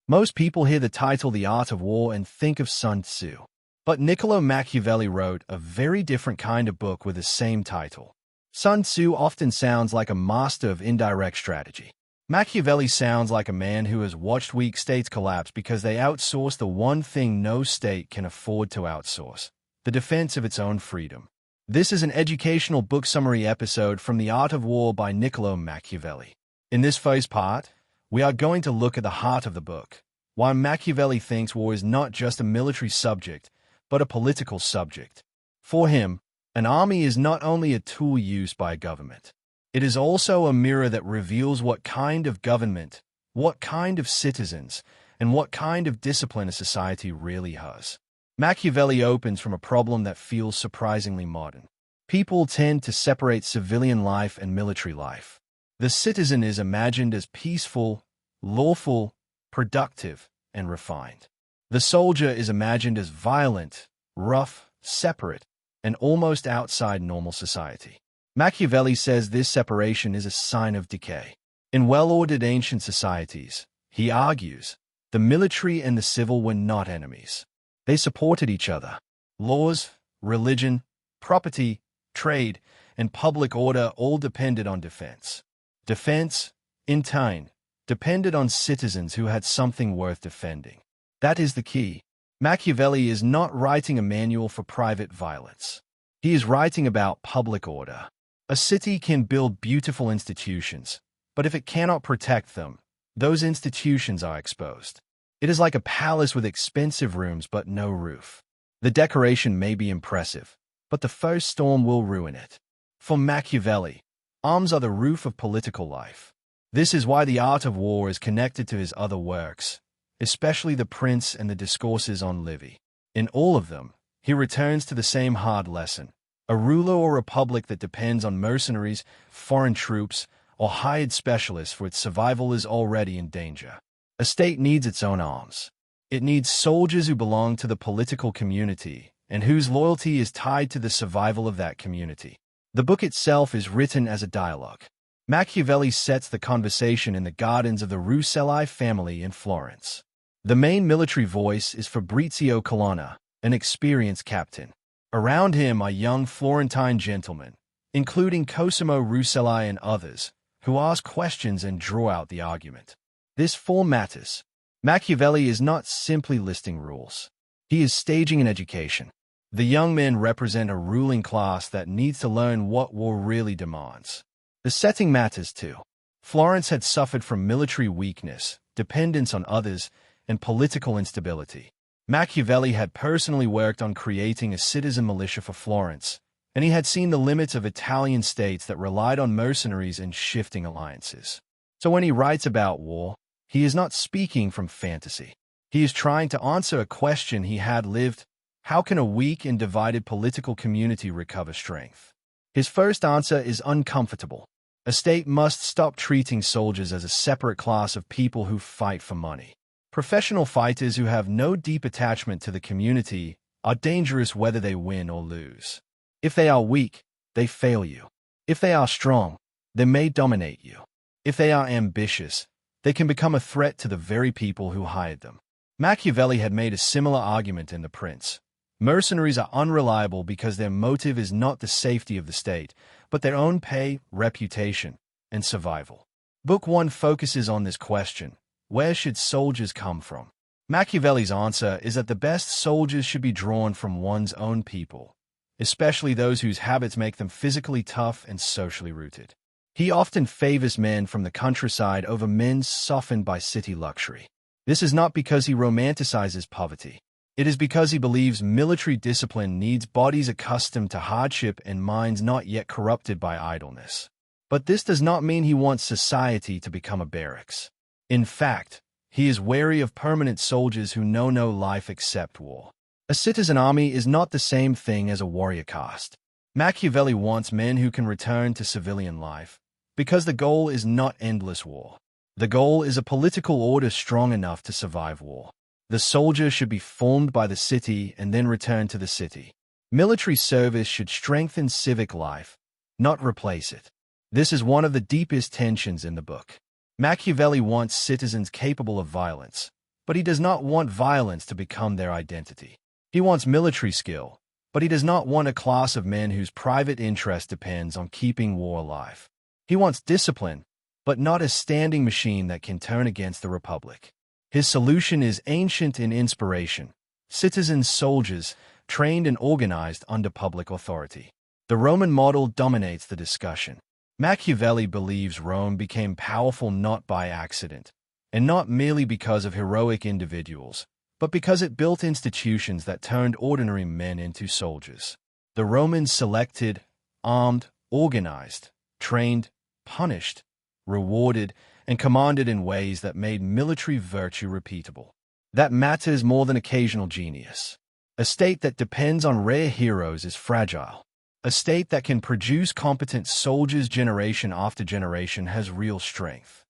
Most people hear the title The Art of War and think of Sun Tzu. But Niccolo Machiavelli wrote a very different kind of book with the same title. Sun Tzu often sounds like a master of indirect strategy. Machiavelli sounds like a man who has watched weak states collapse because they outsource the one thing no state can afford to outsource: the defense of its own freedom. This is an educational book summary episode from The Art of War by Niccolo Machiavelli. In this first part, we are going to look at the heart of the book, why Machiavelli thinks war is not just a military subject, but a political subject. For him, an army is not only a tool used by a government. It is also a mirror that reveals what kind of government, what kind of citizens, and what kind of discipline a society really has. Machiavelli opens from a problem that feels surprisingly modern. People tend to separate civilian life and military life. The citizen is imagined as peaceful, lawful, productive, and refined. The soldier is imagined as violent, rough, separate, and almost outside normal society. Machiavelli says this separation is a sign of decay. In well-ordered ancient societies, he argues, the military and the civil were not enemies. They supported each other. Laws, religion, property, trade, and public order all depended on defense. Defense, in turn, depended on citizens who had something worth defending. That is the key. Machiavelli is not writing a manual for private violence. He is writing about public order. A city can build beautiful institutions, but if it cannot protect them, those institutions are exposed. It is like a palace with expensive rooms but no roof. The decoration may be impressive, but the first storm will ruin it. For Machiavelli, arms are the roof of political life. This is why The Art of War is connected to his other works, especially The Prince and the Discourses on Livy. In all of them, he returns to the same hard lesson. A ruler or republic that depends on mercenaries, foreign troops, or hired specialists for its survival is already in danger. A state needs its own arms. It needs soldiers who belong to the political community and whose loyalty is tied to the survival of that community. The book itself is written as a dialogue. Machiavelli sets the conversation in the gardens of the Rucellai family in Florence. The main military voice is Fabrizio Colonna, an experienced captain. Around him are young Florentine gentlemen, including Cosimo Rucellai and others, who ask questions and draw out the argument. This form matters. Machiavelli is not simply listing rules. He is staging an education. The young men represent a ruling class that needs to learn what war really demands. The setting matters too. Florence had suffered from military weakness, dependence on others, and political instability. Machiavelli had personally worked on creating a citizen militia for Florence, and he had seen the limits of Italian states that relied on mercenaries and shifting alliances. So when he writes about war, he is not speaking from fantasy. He is trying to answer a question he had lived: how can a weak and divided political community recover strength? His first answer is uncomfortable. A state must stop treating soldiers as a separate class of people who fight for money. Professional fighters who have no deep attachment to the community are dangerous whether they win or lose. If they are weak, they fail you. If they are strong, they may dominate you. If they are ambitious, they can become a threat to the very people who hired them. Machiavelli had made a similar argument in The Prince. Mercenaries are unreliable because their motive is not the safety of the state, but their own pay, reputation, and survival. Book 1 focuses on this question: where should soldiers come from? Machiavelli's answer is that the best soldiers should be drawn from one's own people, especially those whose habits make them physically tough and socially rooted. He often favors men from the countryside over men softened by city luxury. This is not because he romanticizes poverty. It is because he believes military discipline needs bodies accustomed to hardship and minds not yet corrupted by idleness. But this does not mean he wants society to become a barracks. In fact, he is wary of permanent soldiers who know no life except war. A citizen army is not the same thing as a warrior caste. Machiavelli wants men who can return to civilian life, because the goal is not endless war. The goal is a political order strong enough to survive war. The soldier should be formed by the city and then return to the city. Military service should strengthen civic life, not replace it. This is one of the deepest tensions in the book. Machiavelli wants citizens capable of violence, but he does not want violence to become their identity. He wants military skill, but he does not want a class of men whose private interest depends on keeping war alive. He wants discipline, but not a standing machine that can turn against the Republic. His solution is ancient in inspiration: citizen soldiers, trained and organized under public authority. The Roman model dominates the discussion. Machiavelli believes Rome became powerful not by accident, and not merely because of heroic individuals, but because it built institutions that turned ordinary men into soldiers. The Romans selected, armed, organized, trained, punished, rewarded, and commanded in ways that made military virtue repeatable. That matters more than occasional genius. A state that depends on rare heroes is fragile. A state that can produce competent soldiers generation after generation has real strength.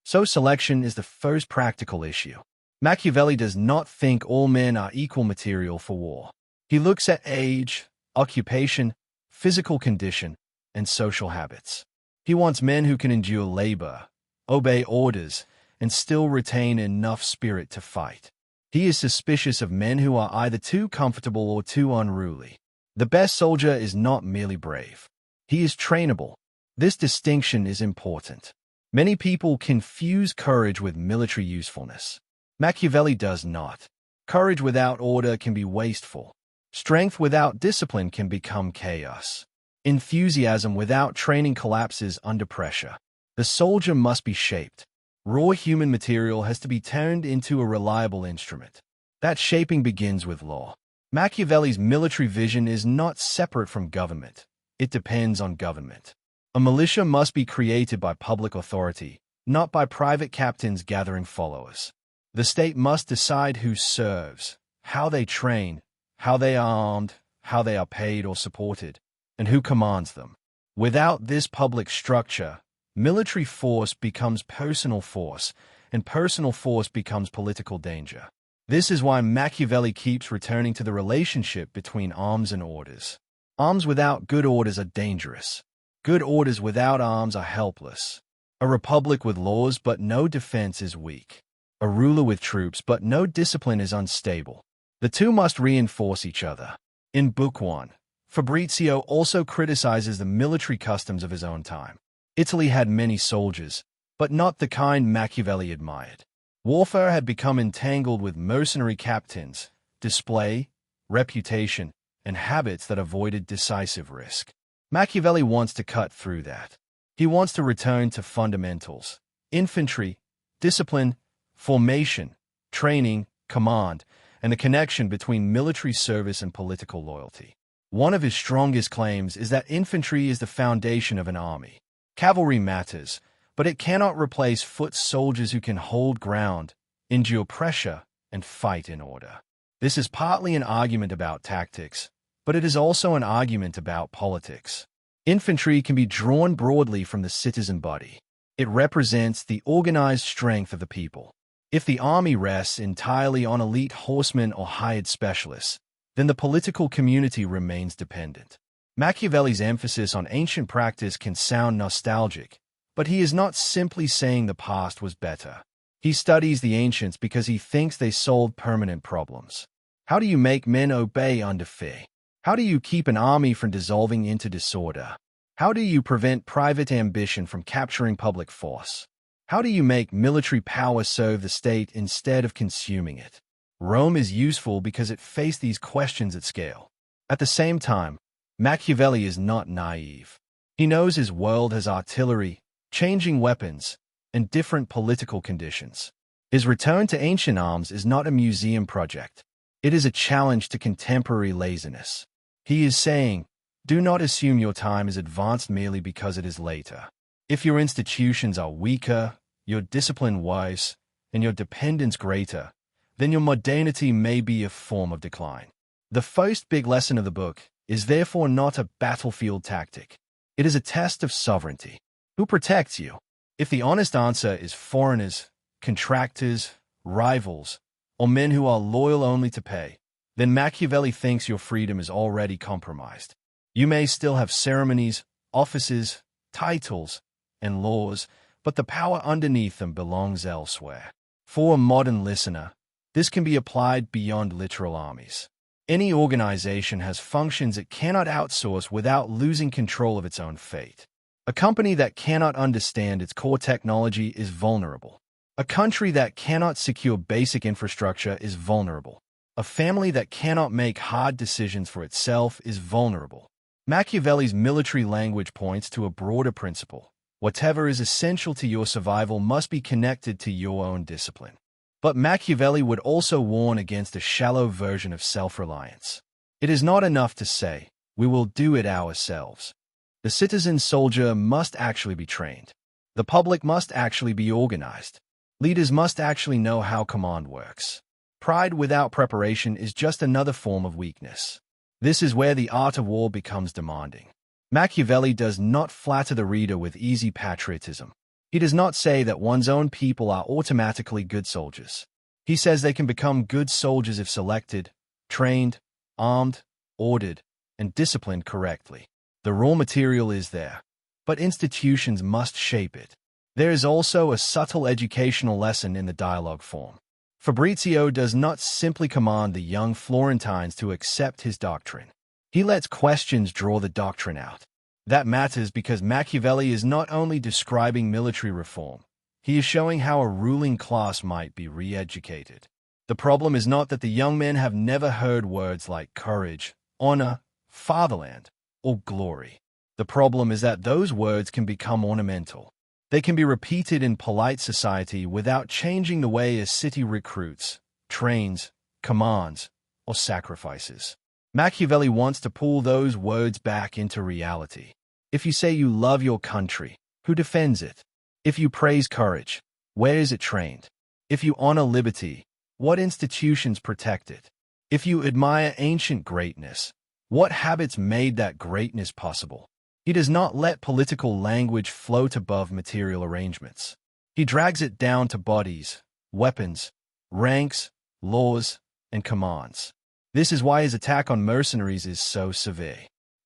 So selection is the first practical issue. Machiavelli does not think all men are equal material for war. He looks at age, occupation, physical condition, and social habits. He wants men who can endure labor, obey orders, and still retain enough spirit to fight. He is suspicious of men who are either too comfortable or too unruly. The best soldier is not merely brave. He is trainable. This distinction is important. Many people confuse courage with military usefulness. Machiavelli does not. Courage without order can be wasteful. Strength without discipline can become chaos. Enthusiasm without training collapses under pressure. The soldier must be shaped. Raw human material has to be turned into a reliable instrument. That shaping begins with law. Machiavelli's military vision is not separate from government. It depends on government. A militia must be created by public authority, not by private captains gathering followers. The state must decide who serves, how they train, how they are armed, how they are paid or supported, and who commands them. Without this public structure, military force becomes personal force, and personal force becomes political danger. This is why Machiavelli keeps returning to the relationship between arms and orders. Arms without good orders are dangerous. Good orders without arms are helpless. A republic with laws but no defense is weak. A ruler with troops but no discipline is unstable. The two must reinforce each other. In Book 1, Fabrizio also criticizes the military customs of his own time. Italy had many soldiers, but not the kind Machiavelli admired. Warfare had become entangled with mercenary captains, display, reputation, and habits that avoided decisive risk. Machiavelli wants to cut through that. He wants to return to fundamentals: infantry, discipline, formation, training, command, and the connection between military service and political loyalty. One of his strongest claims is that infantry is the foundation of an army. Cavalry matters, but it cannot replace foot soldiers who can hold ground, endure pressure, and fight in order. This is partly an argument about tactics, but it is also an argument about politics. Infantry can be drawn broadly from the citizen body. It represents the organized strength of the people. If the army rests entirely on elite horsemen or hired specialists, then the political community remains dependent. Machiavelli's emphasis on ancient practice can sound nostalgic, but he is not simply saying the past was better. He studies the ancients because he thinks they solved permanent problems. How do you make men obey under fear? How do you keep an army from dissolving into disorder? How do you prevent private ambition from capturing public force? How do you make military power serve the state instead of consuming it? Rome is useful because it faced these questions at scale. At the same time, Machiavelli is not naive. He knows his world has artillery, changing weapons, and different political conditions. His return to ancient arms is not a museum project. It is a challenge to contemporary laziness. He is saying, do not assume your time is advanced merely because it is later. If your institutions are weaker, your discipline wise, and your dependence greater, then your modernity may be a form of decline. The first big lesson of the book is therefore not a battlefield tactic. It is a test of sovereignty. Who protects you? If the honest answer is foreigners, contractors, rivals, or men who are loyal only to pay, then Machiavelli thinks your freedom is already compromised. You may still have ceremonies, offices, titles, and laws, but the power underneath them belongs elsewhere. For a modern listener, this can be applied beyond literal armies. Any organization has functions it cannot outsource without losing control of its own fate. A company that cannot understand its core technology is vulnerable. A country that cannot secure basic infrastructure is vulnerable. A family that cannot make hard decisions for itself is vulnerable. Machiavelli's military language points to a broader principle. Whatever is essential to your survival must be connected to your own discipline. But Machiavelli would also warn against a shallow version of self-reliance. It is not enough to say, "We will do it ourselves." The citizen soldier must actually be trained. The public must actually be organized. Leaders must actually know how command works. Pride without preparation is just another form of weakness. This is where the art of war becomes demanding. Machiavelli does not flatter the reader with easy patriotism. He does not say that one's own people are automatically good soldiers. He says they can become good soldiers if selected, trained, armed, ordered, and disciplined correctly. The raw material is there, but institutions must shape it. There is also a subtle educational lesson in the dialogue form. Fabrizio does not simply command the young Florentines to accept his doctrine. He lets questions draw the doctrine out. That matters because Machiavelli is not only describing military reform, he is showing how a ruling class might be re-educated. The problem is not that the young men have never heard words like courage, honor, fatherland, or glory. The problem is that those words can become ornamental. They can be repeated in polite society without changing the way a city recruits, trains, commands, or sacrifices. Machiavelli wants to pull those words back into reality. If you say you love your country, who defends it? If you praise courage, where is it trained? If you honor liberty, what institutions protect it? If you admire ancient greatness, what habits made that greatness possible? He does not let political language float above material arrangements. He drags it down to bodies, weapons, ranks, laws, and commands. This is why his attack on mercenaries is so severe.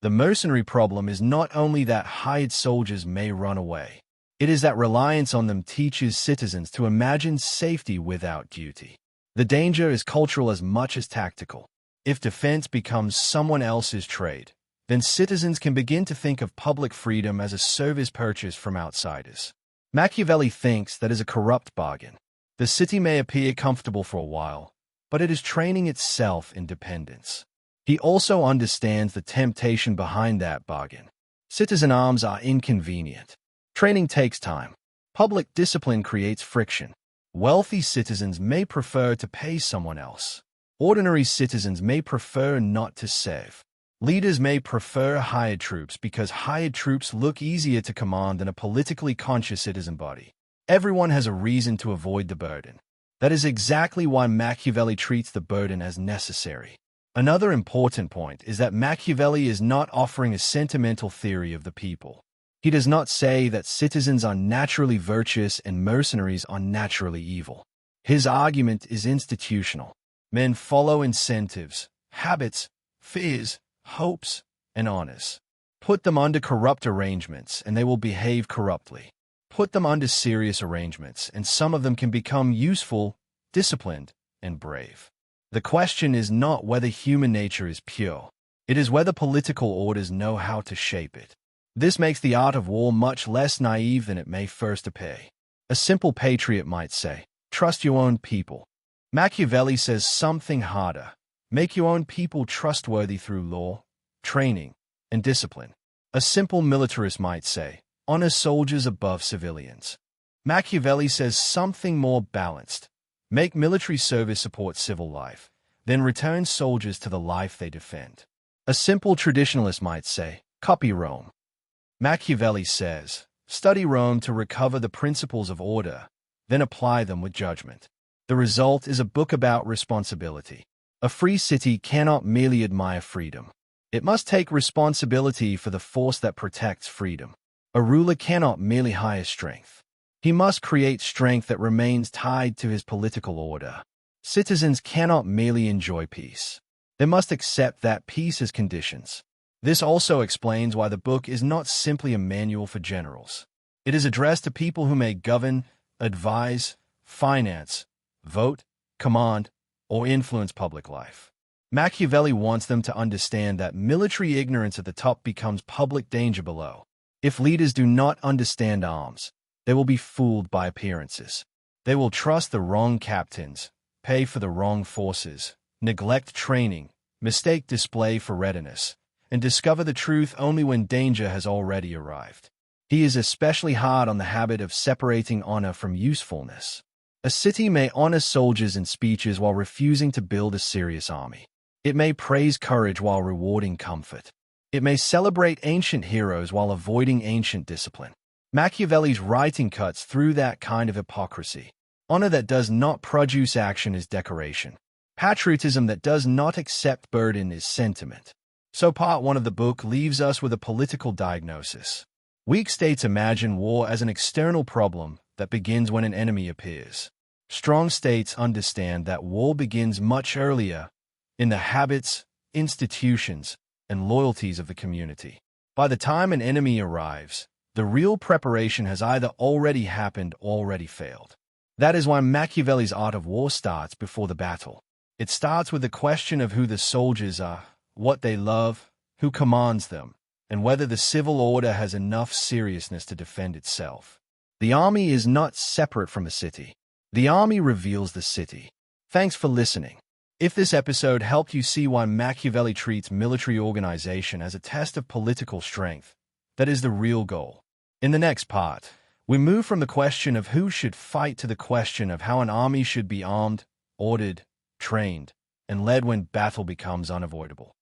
The mercenary problem is not only that hired soldiers may run away. It is that reliance on them teaches citizens to imagine safety without duty. The danger is cultural as much as tactical. If defense becomes someone else's trade, then citizens can begin to think of public freedom as a service purchased from outsiders. Machiavelli thinks that is a corrupt bargain. The city may appear comfortable for a while, but it is training itself in dependence. He also understands the temptation behind that bargain. Citizen arms are inconvenient. Training takes time. Public discipline creates friction. Wealthy citizens may prefer to pay someone else. Ordinary citizens may prefer not to serve. Leaders may prefer hired troops because hired troops look easier to command than a politically conscious citizen body. Everyone has a reason to avoid the burden. That is exactly why Machiavelli treats the burden as necessary. Another important point is that Machiavelli is not offering a sentimental theory of the people. He does not say that citizens are naturally virtuous and mercenaries are naturally evil. His argument is institutional. Men follow incentives, habits, fears, hopes, and honors. Put them under corrupt arrangements, and they will behave corruptly. Put them under serious arrangements, and some of them can become useful, disciplined, and brave. The question is not whether human nature is pure. It is whether political orders know how to shape it. This makes the art of war much less naive than it may first appear. A simple patriot might say, "Trust your own people." Machiavelli says something harder. Make your own people trustworthy through law, training, and discipline. A simple militarist might say, honor soldiers above civilians. Machiavelli says something more balanced. Make military service support civil life, then return soldiers to the life they defend. A simple traditionalist might say, copy Rome. Machiavelli says, study Rome to recover the principles of order, then apply them with judgment. The result is a book about responsibility. A free city cannot merely admire freedom. It must take responsibility for the force that protects freedom. A ruler cannot merely hire strength. He must create strength that remains tied to his political order. Citizens cannot merely enjoy peace. They must accept that peace is conditions. This also explains why the book is not simply a manual for generals. It is addressed to people who may govern, advise, finance, vote, command, or influence public life. Machiavelli wants them to understand that military ignorance at the top becomes public danger below. If leaders do not understand arms, they will be fooled by appearances. They will trust the wrong captains, pay for the wrong forces, neglect training, mistake display for readiness, and discover the truth only when danger has already arrived. He is especially hard on the habit of separating honor from usefulness. A city may honor soldiers in speeches while refusing to build a serious army. It may praise courage while rewarding comfort. It may celebrate ancient heroes while avoiding ancient discipline. Machiavelli's writing cuts through that kind of hypocrisy. Honor that does not produce action is decoration. Patriotism that does not accept burden is sentiment. So part 1 of the book leaves us with a political diagnosis. Weak states imagine war as an external problem that begins when an enemy appears. Strong states understand that war begins much earlier in the habits, institutions, and loyalties of the community. By the time an enemy arrives, the real preparation has either already happened or already failed. That is why Machiavelli's art of war starts before the battle. It starts with the question of who the soldiers are, what they love, who commands them, and whether the civil order has enough seriousness to defend itself. The army is not separate from a city. The army reveals the city. Thanks for listening. If this episode helped you see why Machiavelli treats military organization as a test of political strength, that is the real goal. In the next part, we move from the question of who should fight to the question of how an army should be armed, ordered, trained, and led when battle becomes unavoidable.